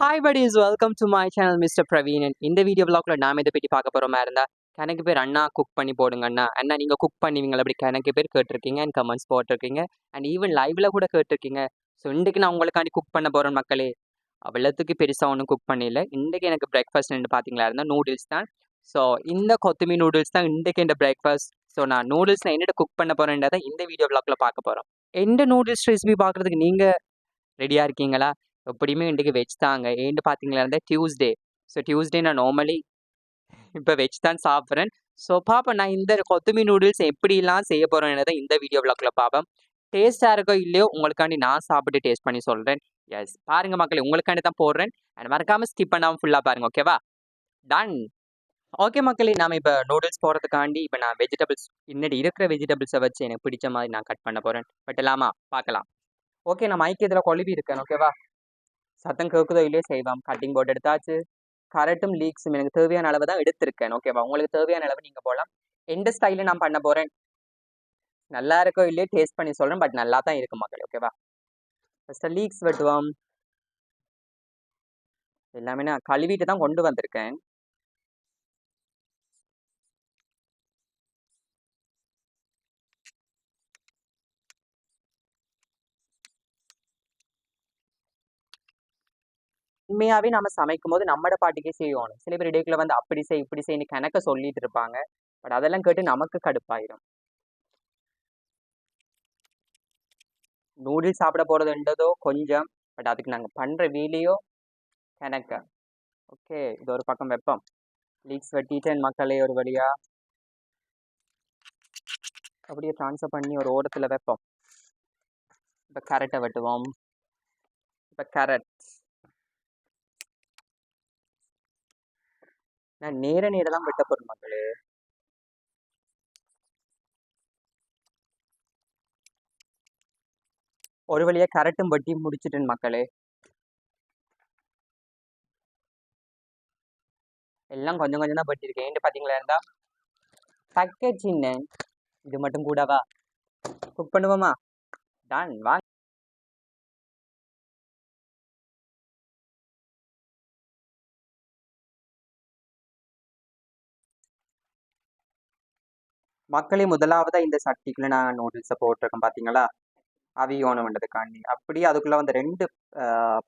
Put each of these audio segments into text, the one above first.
Hi buddies, welcome to my channel Mr. Praveen. And இந்த video vlogல நாம இதை பற்றி பார்க்க போறோமா இருந்தா கணக்கு பேர் அண்ணா குக் பண்ணி போடுங்க அண்ணா அண்ணா நீங்க குக் பண்ணுவீங்களா அப்படி கணக்கு பேர் கேட்டிருக்கீங்க அண்ட் கமெண்ட்ஸ் போட்டிருக்கீங்க அண்ட் ஈவன் லைவ்ல கூட கேட்டிருக்கீங்க. ஸோ இன்றைக்கு நான் உங்களுக்காண்டி குக் பண்ண போறேன் மக்களே. அவ்வளோத்துக்கு பெருசாக ஒன்றும் குக் பண்ணல. இன்றைக்கு எனக்கு பிரேக்ஃபாஸ்ட் பார்த்தீங்களா இருந்தால் நூடுல்ஸ் தான். ஸோ இந்த கொத்துமி நூடுல்ஸ் தான் இன்றைக்கு என் பிரேக்ஃபாஸ்ட். ஸோ நான் நூடுல்ஸ் நான் என்னோட குக் பண்ண போறேன்றதை இந்த வீடியோ vlogல பார்க்க போறோம். எந்த நூடுல்ஸ் ரெசிபி பார்க்குறதுக்கு நீங்க ரெடியாக இருக்கீங்களா? எப்படியுமே இன்றைக்கு வெஜ் தாங்க. ஏன்னு பார்த்தீங்களா இருந்தால் டியூஸ்டே. ஸோ டியூஸ்டே நான் நார்மலி இப்போ வெஜ் தான் சாப்பிட்றேன். ஸோ பார்ப்பேன் நான் இந்த கொத்துமி நூடுல்ஸ் எப்படிலாம் செய்ய போகிறேன்றதை இந்த வீடியோ vlogல பார்ப்பேன். டேஸ்ட்டாக இருக்கோ இல்லையோ உங்களுக்காண்டி நான் சாப்பிட்டு டேஸ்ட் பண்ணி சொல்கிறேன். எஸ் பாருங்கள் மக்களே, உங்களுக்காண்டி தான் போடுறேன். அண்ட் மறக்காமல் ஸ்கிப் பண்ணாமல் ஃபுல்லாக பாருங்கள், ஓகேவா? டன். ஓகே மக்களே, நாம் இப்போ நூடுல்ஸ் போடுறதுக்காண்டி இப்போ நான் வெஜிடபிள்ஸ் இன்னடி இருக்கிற வெஜிடபிள்ஸை வச்சு எனக்கு பிடிச்ச மாதிரி நான் கட் பண்ண போகிறேன். பட் எல்லாமா பார்க்கலாம். ஓகே, நான் மைக் இதில் கொழுவி இருக்கேன், ஓகேவா? சத்தம் கேட்குதோ இல்லையோ செய்வோம். கட்டிங் போர்டு எடுத்தாச்சு. கரெக்டும் லீக்ஸும் எனக்கு தேவையான அளவு தான் எடுத்திருக்கேன், ஓகேவா? உங்களுக்கு தேவையான அளவு நீங்கள் போகலாம். எந்த ஸ்டைலில் நான் பண்ண போகிறேன் நல்லா இருக்கோ இல்லையோ டேஸ்ட் பண்ணி சொல்கிறேன். பட் நல்லா தான் இருக்கும் மக்களே, ஓகேவா? ஃபஸ்ட்டு லீக்ஸ் வெட்டுவோம். எல்லாமே நான் கழுவிட்டு தான் கொண்டு வந்திருக்கேன். உண்மையாகவே நம்ம சமைக்கும் போது நம்மட பாட்டுக்கே செய்யணும். சில பேர் இடைக்குள்ள வந்து அப்படி செய் இப்படி செய்யு கணக்க சொல்லிட்டு இருப்பாங்க. பட் அதெல்லாம் கேட்டு நமக்கு கடுப்பாயிரும். நூடுல்ஸ் சாப்பிட போகிறதுன்றதோ கொஞ்சம், பட் அதுக்கு நாங்கள் பண்ணுற வீலையோ கணக்க. ஓகே, இது ஒரு பக்கம் வெப்பம். லீக்ஸ் வெட்டிட்டேன் மக்களே ஒரு வழியா. அப்படியே ட்ரான்ஸ்ஃபர் பண்ணி ஒரு ஓரத்தில் வைப்போம். இப்போ கேரட்டை வெட்டுவோம். இப்போ கேரட் நான் நேர தான் வெட்ட போகிறேன் மக்களே. ஒரு வழியாக கேரட்டும் வெட்டி முடிச்சிட்டேன் மக்களே. எல்லாம் கொஞ்சம் கொஞ்சம் தான் வெட்டியிருக்கேன். ஏன்ட்டு பார்த்தீங்களா இருந்தா பேக்கேஜ் சின்ன இது மட்டும் கூடவா குக் பண்ணுவோமா? டன் வாங்க மக்களே. முதலாவதா இந்த சட்டிக்குள்ள நான் நூடுல்ஸை போட்டிருக்கேன் பார்த்தீங்களா? அவியோனம் பண்ணுறதுக்காண்டி. அப்படியே அதுக்குள்ள வந்து 2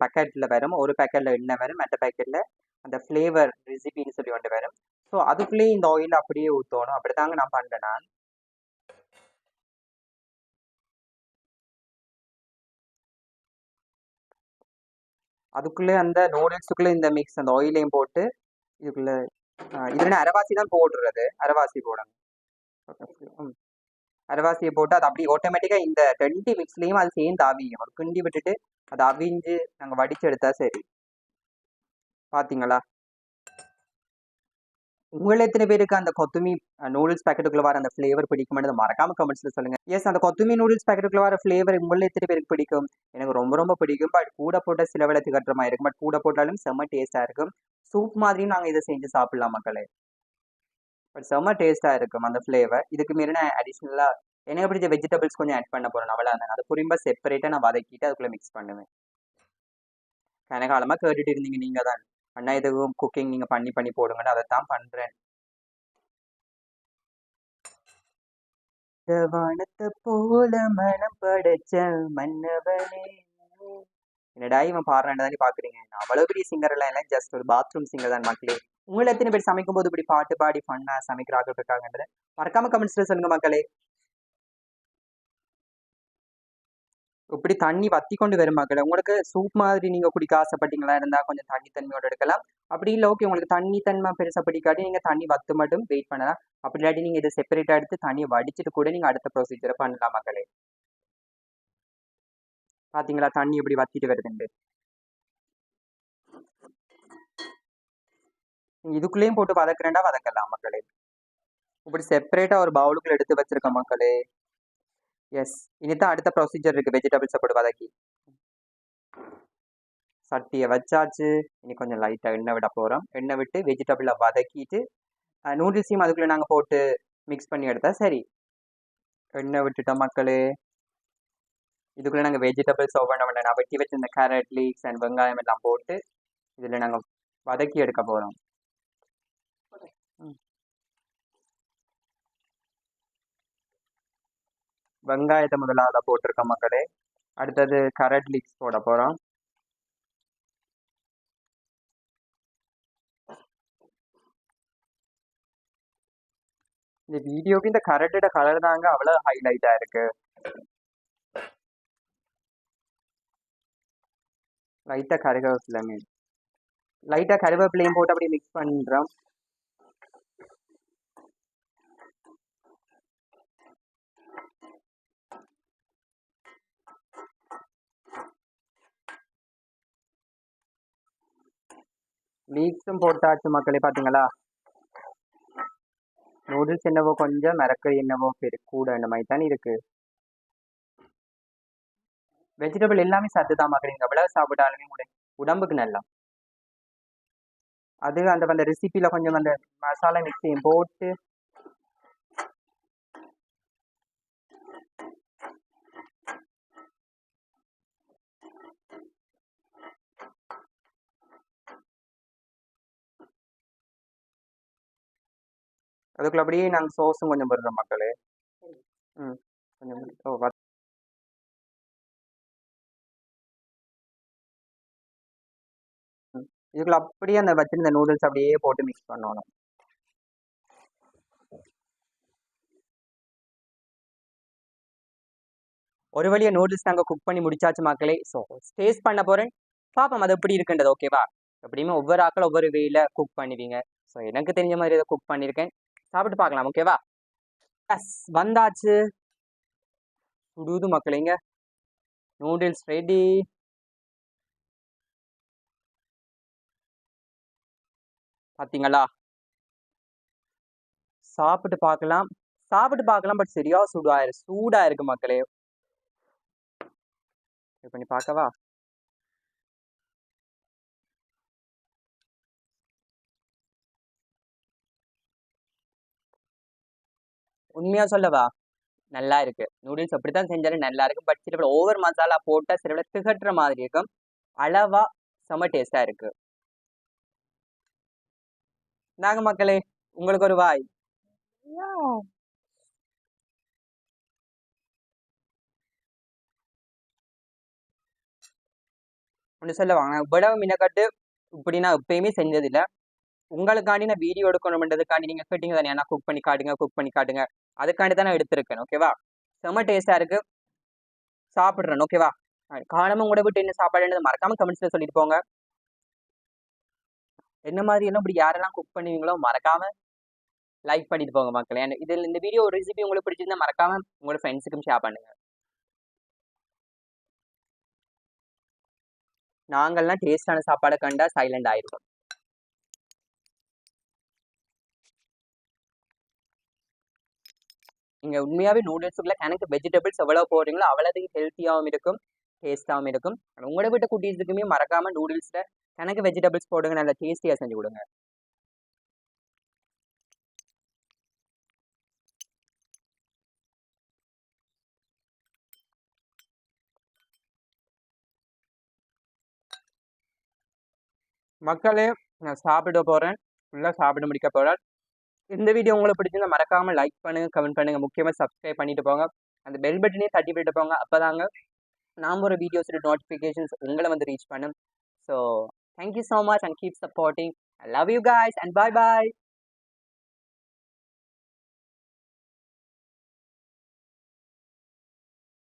பேக்கெட்டில் வரும். ஒரு பேக்கெட்டில் எண்ணெய் வரும், மற்ற பேக்கெட்டில் அந்த ஃப்ளேவர் ரெசிபின்னு சொல்லி ஒன்று வரும். ஸோ அதுக்குள்ளேயே இந்த ஆயில் அப்படியே ஊற்றணும். அப்படிதாங்க நான் பண்ணுறேன். நான் அதுக்குள்ளே அந்த நூடுல்ஸுக்குள்ளே இந்த மிக்ஸ் அந்த ஆயிலையும் போட்டு இதுக்குள்ள இதுல அரைவாசி தான் போடுறது. அரைவாசி போடணும். அரைவாசியை போட்டு அது அப்படியே ஆட்டோமேட்டிக்கா இந்த 2 மிக்ஸ்லயும் அது சேர்ந்து அவியும். ஒரு கிண்டி விட்டுட்டு அது அவிஞ்சு நாங்கள் வடிச்சு எடுத்தா சரி. பாத்தீங்களா? உங்களை எத்தனை பேருக்கு அந்த கொத்துமி நூடுல்ஸ் பேக்கெட்டுக்குள்ள வர அந்த ஃப்ளேவர் பிடிக்கும்னு மறக்காம கமெண்ட்ஸ்ல சொல்லுங்க. எஸ், அந்த கொத்துமி நூடுல்ஸ் பேக்கெட்டுக்குள்ள வர ஃப்ளேவர் உங்களை எத்தனை பேருக்கு பிடிக்கும்? எனக்கு ரொம்ப ரொம்ப பிடிக்கும். பட் கூட போட்ட சில வேலை திகட்டுற மாதிரி இருக்கும். பட் கூட போட்டாலும் செம்ம டேஸ்டா இருக்கும். சூப் மாதிரியும் நாங்கள் இதை செஞ்சு சாப்பிடலாம் மக்களே. பட் செம்ம டேஸ்டா இருக்கும் அந்த ஃப்ளேவர். இதுக்கு மீறி நான் அடிஷ்னலா எனக்கு பிடிச்ச வெஜிடபிள்ஸ் கொஞ்சம் ஆட் பண்ண போறேன். அவ்வளோ அது புரியும்பா செப்பரேட்டா நான் வதக்கிட்டு அதுக்குள்ள மிக்ஸ் பண்ணுவேன். கனகாலமா கேட்டுட்டு இருந்தீங்க நீங்க தான், அண்ணா எதுவும் குக்கிங் நீங்க பண்ணி பண்ணி போடுங்கன்னு. அதைத்தான் பண்றேன். வானத்தை போல மனம் படைச்ச மன்னவனே. என்னடா இவன் பாடுறான்னு பாக்குறீங்க. அவ்வளவு பெரிய சிங்கர் எல்லாம் இல்லை, ஜஸ்ட் ஒரு பாத்ரூம் சிங்கர் தான் மக்களே. உங்களை எத்தனை பேர் சமைக்கும் போது இப்படி பாட்டு பாடி பண்ணா சமைக்கிற ஆட்கள் இருக்காங்கன்றத மறக்காம கமெண்ட்ஸ்ல சொல்லுங்க மக்களே. இப்படி தண்ணி வத்தி கொண்டு வரும் மக்களே. உங்களுக்கு சூப் மாதிரி நீங்க குடிக்க ஆசைப்பட்டீங்களா இருந்தா கொஞ்சம் தண்ணி தன்மையோட எடுக்கலாம். அப்படி இல்லை ஓகே உங்களுக்கு தண்ணி தன்மை பெருசா பிடிக்காட்டி நீங்க தண்ணி வத்து மட்டும் வெயிட் பண்ணலாம். அப்படி இல்லாட்டி நீங்க இதை செப்பரேட்டா எடுத்து தண்ணியை வடிச்சிட்டு கூட நீங்க அடுத்த ப்ரொசீஜரை பண்ணலாம் மக்களே. பாத்தீங்களா தண்ணி எப்படி வத்திட்டு வருதுண்டு. இதுக்குள்ளேயும் போட்டு வதக்குறேன்டா வதக்கலாம் மக்களே. இப்படி செப்பரேட்டா ஒரு பவுலுக்குள்ள எடுத்து வச்சிருக்க மக்களே. எஸ், இனிதான் அடுத்த ப்ரொசீஜர் இருக்கு. வெஜிடபிள்ஸை போட்டு வதக்கி சட்டியை வச்சாச்சு. இனி கொஞ்சம் லைட்டா எண்ணெய் விட போறோம். எண்ணெய் விட்டு வெஜிடபிளை வதக்கிட்டு நூடுல்ஸையும் அதுக்குள்ள நாங்க போட்டு மிக்ஸ் பண்ணி எடுத்தா சரி. எண்ணெய் விட்டுட்டோம் மக்களே. இதுக்குள்ள நாங்க வெஜிடபிள்ஸ் ஓப்பன் பண்ண நான் வெட்டி வச்சிருந்த கேரட் லீக்ஸ் அண்ட் வெங்காயம் எல்லாம் போட்டு இதில் நாங்கள் வதக்கி எடுக்க போகிறோம். வெங்காயத்தை முதலாக போட்டிருக்கோம் மக்களே. அடுத்தது கரட் லீக்ஸ் போட போகிறோம். இந்த வீடியோக்கு இந்த கரட்டோட கலர் தாங்க அவ்வளோ ஹைலைட்டாக இருக்கு. லைட்டாக கருவேப்பிலையும் போட்டு அப்படியே மிக்ஸ் பண்ணுறோம். லீக்ஸும் போட்டாச்சு மக்களே. பார்த்தீங்களா, நூடுல்ஸ் என்னவோ கொஞ்சம் மிரக்கறி என்னவோ கூட இந்த மாதிரி தானே இருக்கு. வெஜிடபிள் எல்லாமே சத்து தான் மக்களே. நீங்கள் எவ்வளோ சாப்பிட்டாலுமே உடம்புக்கு நல்லா. அது அந்த ரெசிபியில் கொஞ்சம் அந்த மசாலா மிக்ஸையும் போட்டு அதுக்குள்ள அப்படியே நாங்கள் சோஸும் கொஞ்சம் போடுறோம் மக்களே. கொஞ்சம் இதுக்குள்ள அப்படியே அந்த வச்சிருந்த நூடுல்ஸ் அப்படியே போட்டு மிக்ஸ் பண்ணணும். ஒரு வழியாக நூடுல்ஸ் நாங்கள் குக் பண்ணி முடிச்சாச்சு மக்களே. ஸோ டேஸ்ட் பண்ண போகிறேன், பார்ப்போம் அது எப்படி இருக்குன்றது. ஓகேவா? எப்படியுமே ஒவ்வொரு ஆக்கள் ஒவ்வொரு வேல குக் பண்ணுவீங்க. ஸோ எனக்கு தெரிஞ்ச மாதிரி இதை குக் பண்ணியிருக்கேன். சாப்பிட்டு பார்க்கலாம். ஓகேவா? எஸ், வந்தாச்சு. சுடுது மக்களேங்க. Noodles ready. பார்த்தீங்களா? சாப்பிட்டு பார்க்கலாம். பட் சரியா சூடா இருக்கு மக்களே. பண்ணி பார்க்கவா? உண்மையா சொல்லவா, நல்லா இருக்கு. நூடுல்ஸ் அப்படித்தான் செஞ்சாலும் நல்லா இருக்கு. பட் சில ஓவர் மசாலா போட்டா சில திகட்டுற மாதிரி இருக்கும். அளவா செம டேஸ்டா இருக்கு. நாங்க மக்களே, உங்களுக்கு ஒரு வாய். ஒன்று சொல்ல வாங்க, இவ்வளவு மினக்கட்டு இப்படி நான் எப்பயுமே செஞ்சதில்லை. உங்களுக்காண்டி நான் வீடியோ எடுக்கணும்ன்றதுக்காண்டி நீங்கள் கேட்டீங்க தானே, நான் குக் பண்ணி காட்டுங்க. அதுக்காண்டி தான் நான் எடுத்திருக்கேன். ஓகேவா? செம்ம டேஸ்டா இருக்கு. சாப்பிட்றேன். ஓகேவா? காலமும் கூட விட்டு என்ன சாப்பாடுன்றது மறக்காம கமெண்ட்ஸ்ல சொல்லிட்டு போங்க. என்ன மாதிரி எல்லாம் இப்படி யாரெல்லாம் குக் பண்ணுவீங்களோ மறக்காம லைக் பண்ணிட்டு போங்க மக்களே. இதில் இந்த வீடியோ ரெசிபி உங்களுக்கு பிடிச்சிருந்தா மறக்காம உங்களோட ஃப்ரெண்ட்ஸுக்கும் ஷேர் பண்ணுங்க. நாங்கள்லாம் டேஸ்டான சாப்பாடை கண்டா சைலண்ட் ஆயிருக்கோம். நீங்கள் உண்மையாகவே நூடுல்ஸுக்குள்ள எனக்கு வெஜிடபிள்ஸ் எவ்வளோ போடுறீங்களோ அவ்வளோது ஹெல்த்தியாகவும் இருக்கும், டேஸ்ட்டாகவும் இருக்கும். உங்களோட வீட்டு குட்டீஸுக்குமே மறக்காம நூடுல்ஸில் எனக்கு வெஜிடபிள்ஸ் போடுங்க, நல்லா டேஸ்டியாக செஞ்சு கொடுங்க. மக்களே, நான் சாப்பிட போகிறேன். ஃபுல்லாக சாப்பிட முடிக்க போகிறேன். இந்த வீடியோ உங்களுக்கு பிடிச்சிருந்தா மறக்காம லைக் பண்ணுங்க, கமெண்ட் பண்ணுங்க, முக்கியமாக சப்ஸ்கிரைப் பண்ணிட்டு போங்க. அந்த பெல் பட்டனே தட்டி விட்டு போங்க. அப்போதாங்க நாம் ஒரு வீடியோஸோட நோட்டிஃபிகேஷன்ஸ் உங்களை வந்து ரீச் பண்ணும். So thank you so much and keep supporting. I love you guys and bye bye.